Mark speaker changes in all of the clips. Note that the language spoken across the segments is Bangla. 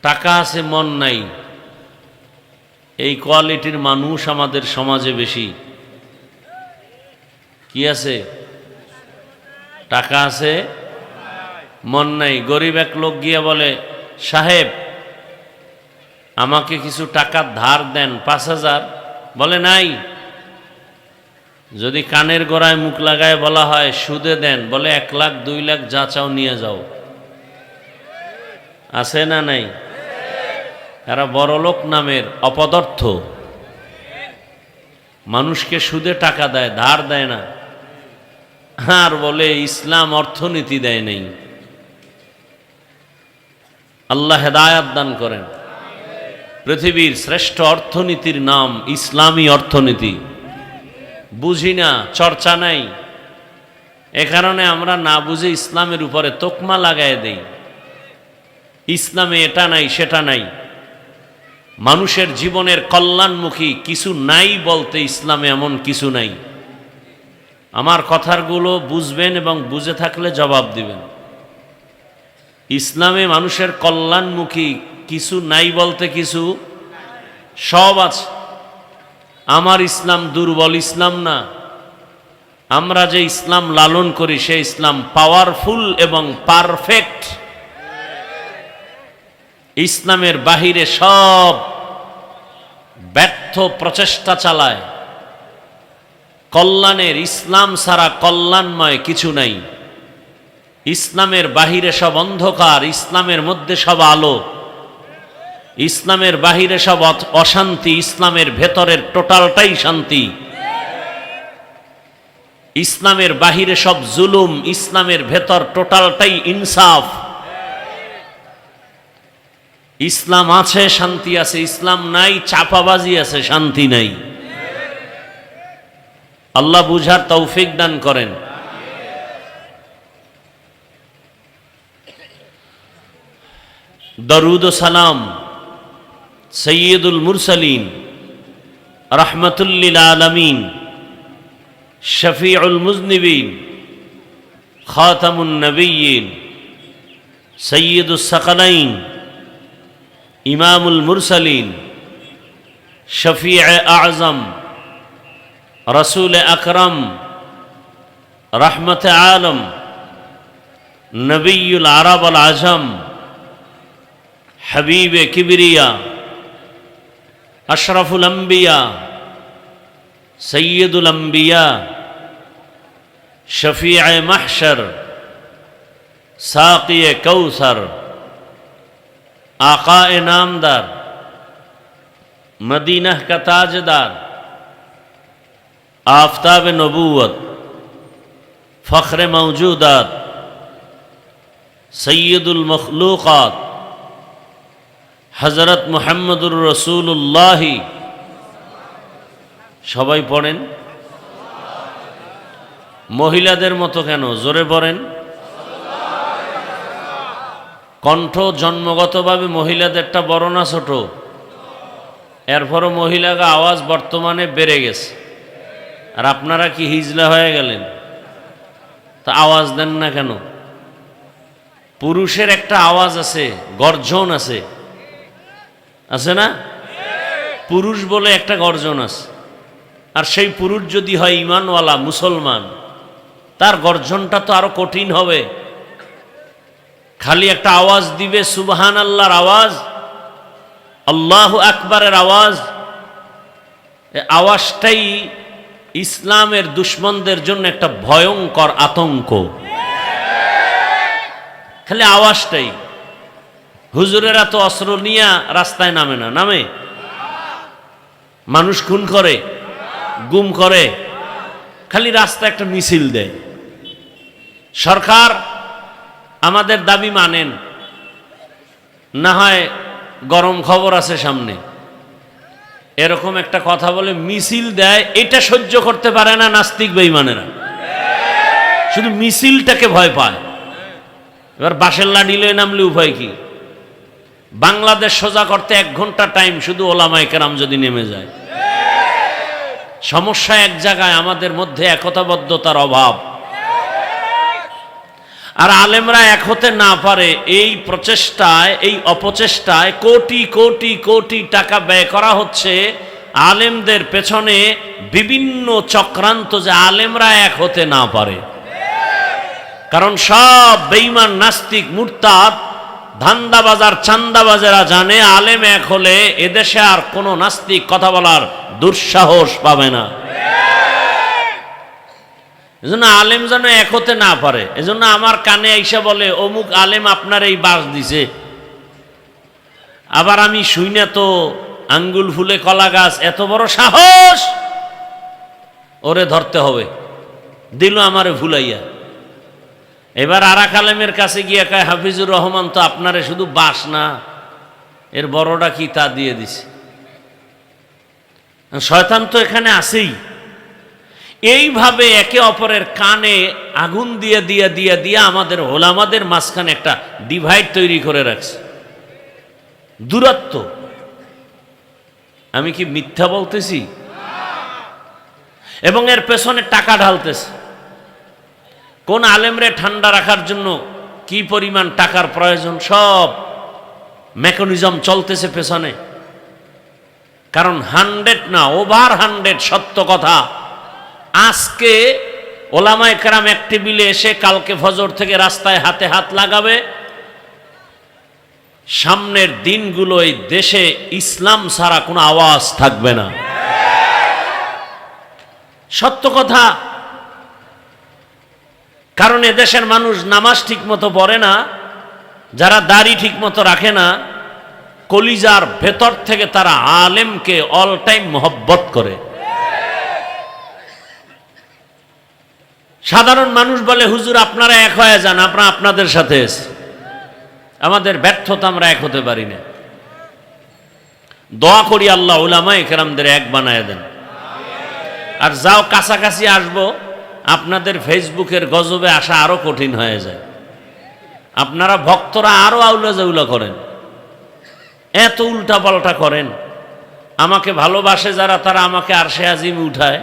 Speaker 1: টাকা আছে মন নাই, এই কোয়ালিটির মানুষ আমাদের সমাজে বেশি। কি আছে? টাকা আছে মন নাই। গরিব এক লোক গিয়ে বলে, সাহেব আমাকে কিছু টাকা ধার দেন, 5,000। বলে নাই। যদি কানের গোড়ায় মুখ লাগায় বলা হয় সুদে দেন, বলে 1 লাখ 2 লাখ যা চাও নিয়ে যাও। আছে না নাই? এরা বড়লোক নামের অপদার্থ, মানুষকে সুদে টাকা দেয়, ধার দেয় না। আর বলে ইসলাম অর্থনীতি দেয় নাই। আল্লাহ হেদায়াত দান করেন। পৃথিবীর শ্রেষ্ঠ অর্থনীতির নাম ইসলামী অর্থনীতি। বুঝি না, চর্চা নাই, এ কারণে আমরা না বুঝে ইসলামের উপরে তোকমা লাগায় দেই। ইসলামে এটা নাই সেটা নাই। মানুষের জীবনের কল্যাণমুখী কিছু নাই বলতে ইসলামে এমন কিছু নাই। আমার কথাগুলো বুঝবেন এবং বুঝে থাকলে জবাব দিবেন। ইসলামে মানুষের কল্যাণমুখী কিছু নাই বলতে কিছু সব আছে। আমার ইসলাম দুর্বল ইসলাম না। আমরা যে ইসলাম লালন করি সে ইসলাম পাওয়ারফুল এবং পারফেক্ট। ইসলামের বাহিরে সব ব্যর্থ প্রচেষ্টা চালায়। কল্যাণের ইসলাম ছাড়া কল্যাণময় কিছু নাই। ইসলামের বাহিরে সব অন্ধকার, ইসলামের মধ্যে সব আলো। ইসলামের বাহিরে সব অশান্তি, ইসলামের ভেতরের টোটালটাই শান্তি। ইসলামের বাহিরে সব জুলুম, ইসলামের ভেতর টোটালটাই ইনসাফ। ইসলাম আছে শান্তি আছে, ইসলাম নাই চাপাবাজি আছে শান্তি নাই। আল্লাহ বুঝার তৌফিক দান করেন। দরুদ ও সালাম সৈয়দুল মুরসালিন রহমতুল লিল আলামিন শফিউল মুজনিবিন খাতামুন নবিয়্যিন সৈয়দুস সাকালাইন ইমামুল মুরসালিন শফিউ আযম রসুল আকরম রহমত আলম নবিয়ুল আরব আল আজম হাবিবে কিবরিয়া আশরাফুল আম্বিয়া সৈয়দুল আম্বিয়া শফিয়ে মাহশর সাকিয়ে কৌসর आकाए नामदार मदीना का ताजदार आफताब नबूवत फ़ख्र मौजूदात सैयदुल मखलूक़ात हज़रत मुहम्मदुर रसूलुल्लाह। সবাই পড়েন। মহিলাদের মতো কেন, জোরে পড়েন। কণ্ঠ জন্মগতভাবে মহিলাদেরটা বড় না ছোট? এরপরও মহিলাকে আওয়াজ বর্তমানে বেড়ে গেছে। আর আপনারা কি হিজলা হয়ে গেলেন? তা আওয়াজ দেন না কেন? পুরুষের একটা আওয়াজ আছে, গর্জন আছে, আছে না? পুরুষ বলে একটা গর্জন আছে। আর সেই পুরুষ যদি হয় ঈমানওয়ালা মুসলমান, তার গর্জনটা তো আরো কঠিন হবে। খালি একটা আওয়াজ দিবে সুবহান আল্লাহর আওয়াজ, আল্লাহু আকবারের আওয়াজ। আওয়াজটাই ইসলামের দুশমনদের জন্য একটা ভয়ঙ্কর আতঙ্ক। খালি আওয়াজটাই। হুজুরেরা তো অস্ত্র নিয়ে রাস্তায় নামে না, নামে? মানুষ খুন করে, গুম করে, খালি রাস্তায় একটা মিছিল দেয়। সরকার আমাদের দাবি মানেন, না হয় গরম খবর আছে সামনে, এরকম একটা কথা বলে মিছিল দেয়। এটা সহ্য করতে পারে না নাস্তিক বেঈমানেরা, শুধু মিছিলটাকে ভয় পায়। এবার বাঁশের লাঠি লয়ে নামলে উপায় কি? বাংলাদেশ সোজা করতে 1 ঘন্টা টাইম শুধু ওলামায়ে কেরাম যদি নেমে যায়। সমস্যা এক জায়গায়, আমাদের মধ্যে একতাবদ্ধতার অভাব। আর আলেমরা এক হতে না পারে, এই প্রচেষ্টায়, এই অপচেষ্টায় কোটি কোটি কোটি টাকা ব্যয় করা হচ্ছে আলেমদের পেছনে, বিভিন্ন চক্রান্ত, যে আলেমরা এক হতে না পারে। কারণ সব বেঈমান নাস্তিক মুরতাদ ধান্দাবাজার চান্দাবাজেরা জানে আলেম এক হলে এদেশে আর কোনো নাস্তিক কথা বলার দুঃসাহস পাবে না। এজন্য আলেম যেন এক হতে না পারে। এজন্য আমার কানে আইসা বলে অমুক আলেম আপনার এই বাস দিছে, আবার আমি শুই না তো আঙ্গুল ফুলে কলা গাছ, এত বড় সাহস, ওরে ধরতে হবে, দিল আমারে ভুলাইয়া। এবার আরাক আলেমের কাছে গিয়ে কয় হাফিজুর রহমান তো আপনারে শুধু বাস না, এর বড়টা কি তা দিয়ে দিছে। শয়তান তো এখানে আছেই। এইভাবে একে অপরের কানে আগুন দিয়ে দিয়ে দিয়ে দিয়ে আমাদের ওলামাদের মাঝখানে একটা ডিভাইড তৈরি করে রাখছে, দূরত্ব। আমি কি মিথ্যা বলতেছি? এবং এর পেছনে টাকা ঢালতেছে। কোন আলেমরে ঠান্ডা রাখার জন্য কি পরিমাণ টাকার প্রয়োজন, সব মেকানিজম চলতেছে পেছনে। কারণ 100 না, ওভার 100 সত্য কথা। আজকে ওলামায়ে কেরাম এক টেবিলে এসে কালকে ফজর থেকে রাস্তায় হাতে হাত লাগাবে। সামনের দিনগুলো এই দেশে ইসলাম ছাড়া কোনো আওয়াজ থাকবে না। সত্য কথা। কারণ এদেশের মানুষ নামাজ ঠিক মতো পড়ে না, যারা দাড়ি ঠিক মতো রাখে না, কলিজার ভেতর থেকে তারা আলেমকে অল টাইম মহব্বত করে। সাধারণ মানুষ বলে হুজুর আপনারা এক হয়ে যান, আমরা আপনাদের সাথে আছি। আমাদের ব্যর্থতা, আমরা এক হতে পারি না। দোয়া করি আল্লাহ উলামায়ে কেরামদের এক বানায় দেন। আর যাও কাছাকাছি আসবো, আপনাদের ফেসবুকের গজবে আসা আরো কঠিন হয়ে যায়। আপনারা ভক্তরা আরো আউলা জাউলা করেন, এত উল্টা পাল্টা করেন। আমাকে ভালোবাসে যারা, তারা আমাকে আরশে আজিম উঠায়,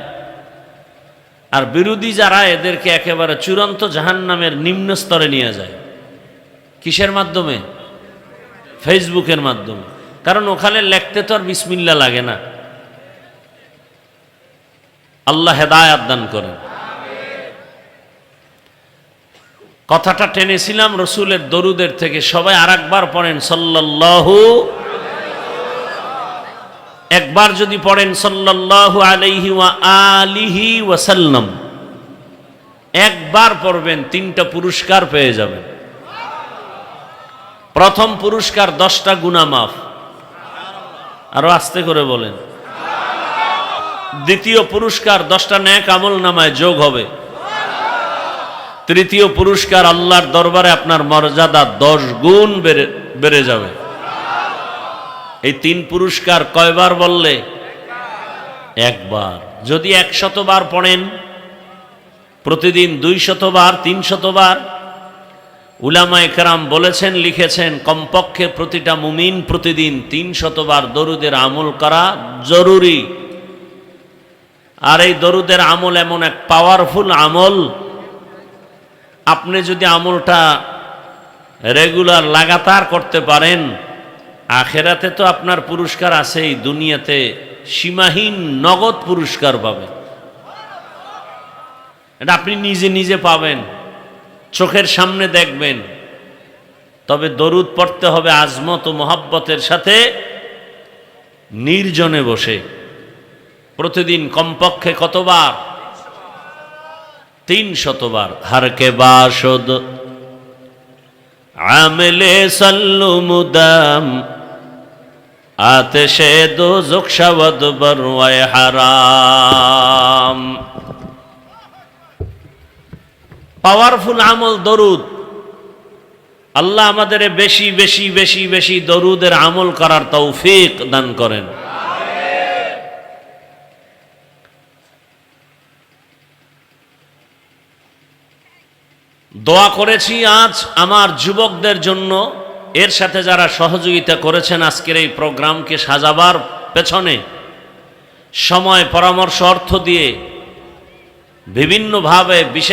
Speaker 1: আর বিরোধী যারা, এদেরকে একেবারে চূড়ান্ত জাহান্নামের নিম্ন স্তরে নিয়ে যায়। কিসের মাধ্যমে? ফেসবুকের মাধ্যমে। কারণ ওখানে লিখতে তো আর বিসমিল্লাহ লাগে না। আল্লাহ হেদায়েত দান করেন। কথাটা টেনেছিলাম রসুলের দরুদের থেকে। সবাই আরেকবার পড়েন সাল্লাল্লাহু, একবার যদি পড়েন সাল্লাল্লাহু আলাইহি ওয়া আলিহি ওয়াসাল্লাম, একবার পড়বেন 3টা পুরস্কার পেয়ে যাবেন। প্রথম পুরস্কার 10টা গুনাহ মাফ, আরো আস্তে করে বলেন। দ্বিতীয় পুরস্কার 10টা নেক আমল নামায় যোগ হবে। তৃতীয় পুরস্কার আল্লাহর দরবারে আপনার মর্যাদা 10 গুণ বেড়ে যাবে। এই 3 পুরস্কার কয়বার বললে? একবার। যদি 100 বার পড়েন, প্রতিদিন 200 বার, 300 বার, উলামায়ে কেরাম বলেছেন, লিখেছেন, কমপক্ষে প্রতিটা মুমিন প্রতিদিন 300 বার দরুদের আমল করা জরুরি। আর এই দরুদের আমল এমন এক পাওয়ারফুল আমল, আপনি যদি আমলটা রেগুলার লাগাতার করতে পারেন, আখেরাতে তো আপনার পুরস্কার আছেই, দুনিয়াতে সীমাহীন নগদ পুরস্কার পাবেন। এটা আপনি নিজে নিজে পাবেন, চোখের সামনে দেখবেন। তবে দরুদ পড়তে হবে আজমত ও মোহাব্বতের সাথে, নির্জনে বসে। প্রতিদিন কমপক্ষে কতবার? 300 বার। হারকে বাসদ আমলে সাল্লু মুদাম আতেশে দোজখ শাওয়াদ বরওয়ায়ে হারাম। পাওয়ারফুল আমল দরুদ। আল্লাহ আমাদের বেশি বেশি বেশি বেশি দরুদের আমল করার তৌফিক দান করেন। দোয়া করেছি আজ আমার যুবকদের জন্য, এর সাথে যারা সহযোগিতা করেছেন আজকের এই প্রোগ্রামকে সাজাবার পেছনে, সময়, পরামর্শ, অর্থ দিয়ে বিভিন্নভাবে বিশেষ